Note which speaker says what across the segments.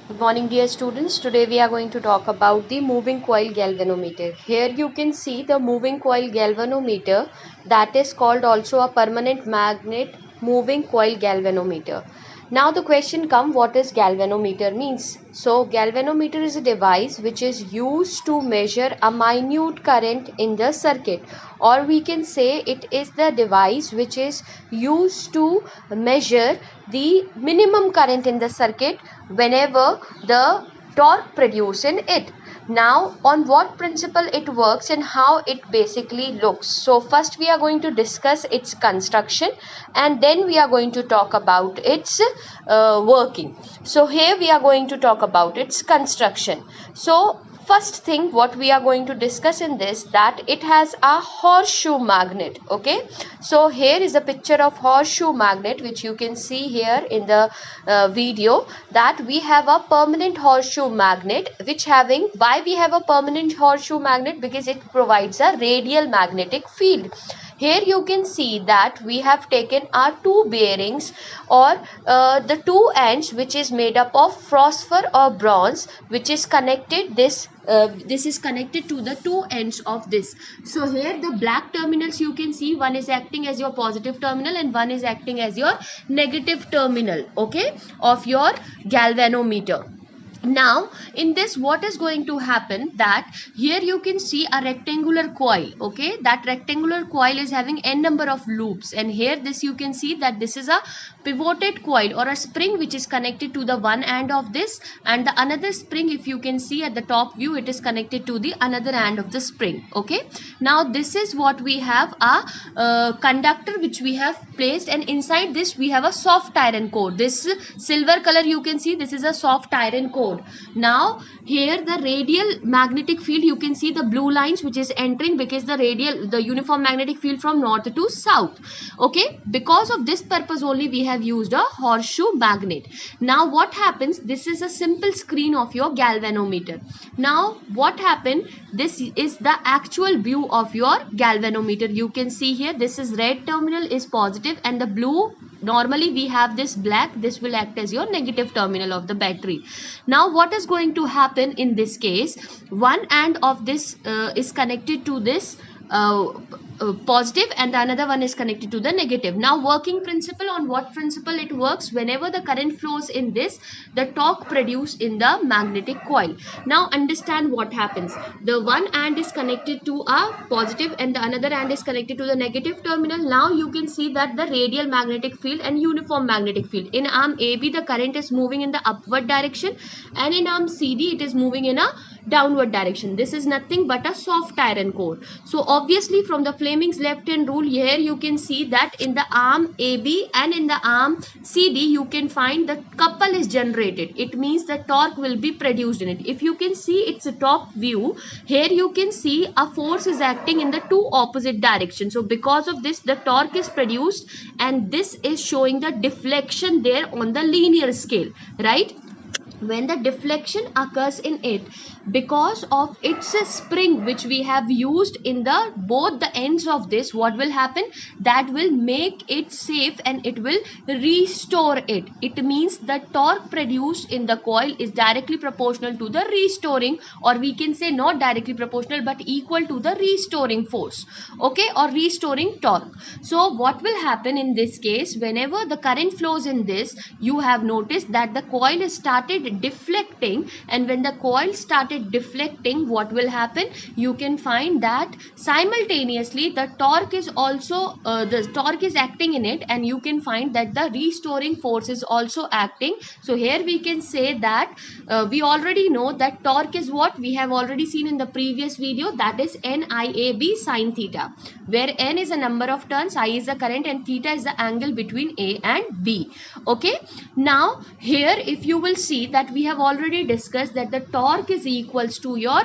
Speaker 1: Good morning, dear students. Today we are going to talk about the moving coil galvanometer. Here you can see the moving coil galvanometer, that is called also a permanent magnet moving coil galvanometer. Now the question comes, what is galvanometer means? So galvanometer is a device which is used to measure a minute current in the circuit, or we can say it is the device which is used to measure the minimum current in the circuit whenever the torque produced in it. Now on what principle it works and how it basically looks. So first we are going to discuss its construction, and then we are going to talk about its working. So here we are going to talk about its construction. So first thing what we are going to discuss in this, that it has a horseshoe magnet. Okay, so here is a picture of horseshoe magnet which you can see here in the video, that we have a permanent horseshoe magnet, which having, why we have a permanent horseshoe magnet, because it provides a radial magnetic field. Here you can see that we have taken our two bearings, or the two ends, which is made up of phosphor or bronze, which is connected this is connected to the two ends of this. So here the black terminals you can see, one is acting as your positive terminal and one is acting as your negative terminal, okay, of your galvanometer. Now in this, what is going to happen, that here you can see a rectangular coil. Okay, that rectangular coil is having n number of loops, and here this you can see that this is a pivoted coil or a spring which is connected to the one end of this, and the another spring, if you can see at the top view, it is connected to the another end of the spring. Okay, now this is what we have, a conductor which we have placed, and inside this we have a soft iron core. This silver color you can see, this is a soft iron core. Now here the radial magnetic field, you can see the blue lines which is entering, because the uniform magnetic field from north to south. Okay, because of this purpose only we have used a horseshoe magnet. Now what happens, this is a simple screen of your galvanometer. Now what happened, this is the actual view of your galvanometer. You can see here, this is red terminal is positive, and the blue, normally we have this black, this will act as your negative terminal of the battery. Now what is going to happen in this case, one end of this is connected to this positive, and the another one is connected to the negative. Now working principle, on what principle it works, whenever the current flows in this, the torque produced in the magnetic coil. Now understand what happens, the one end is connected to a positive and the another end is connected to the negative terminal. Now you can see that the radial magnetic field and uniform magnetic field, in arm AB the current is moving in the upward direction, and in arm CD it is moving in a downward direction. This is nothing but a soft iron core. So obviously from the Fleming's left hand rule, here you can see that in the arm AB and in the arm CD you can find the couple is generated. It means the torque will be produced in it. If you can see its top view, here you can see a force is acting in the two opposite directions. So because of this the torque is produced, and this is showing the deflection there on the linear scale, right? When the deflection occurs in it, because of its spring which we have used in the both the ends of this, what will happen, that will make it safe and it will restore it. It means the torque produced in the coil is directly proportional to the restoring, or we can say not directly proportional but equal to the restoring force, okay, or restoring torque. So what will happen in this case, whenever the current flows in this, you have noticed that the coil started deflecting, and when the coil started deflecting, what will happen, you can find that simultaneously the torque is also the torque is acting in it, and you can find that the restoring force is also acting. So here we can say that we already know that torque is what we have already seen in the previous video, that is NIAB sine theta, where N is a number of turns, I is the current, and theta is the angle between A and B. Okay, now here if you will see that we have already discussed that the torque is equals to your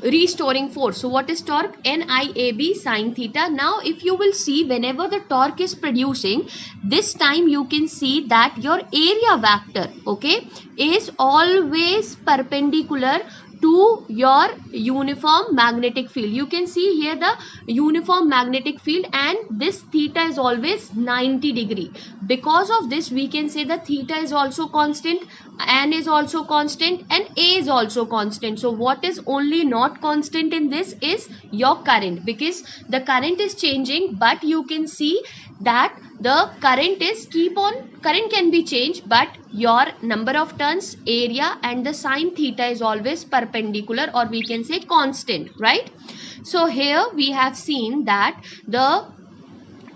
Speaker 1: restoring force. So what is torque? NIAB sine theta. Now if you will see, whenever the torque is producing, this time you can see that your area vector, okay, is always perpendicular to your uniform magnetic field. You can see here the uniform magnetic field, and this theta is always 90 degree. Because of this we can say the theta is also constant, n is also constant, and a is also constant. So what is only not constant in this is your current, because the current is changing, but you can see that the current can be changed, but your number of turns, area, and the sine theta is always perpendicular, or we can say constant, right? So here we have seen that the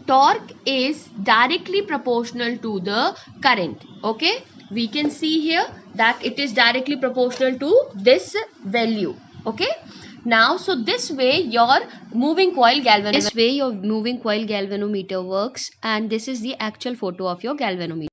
Speaker 1: torque is directly proportional to the current. Okay, we can see here that it is directly proportional to this value. Okay, now so this way your moving coil galvanometer works, and this is the actual photo of your galvanometer.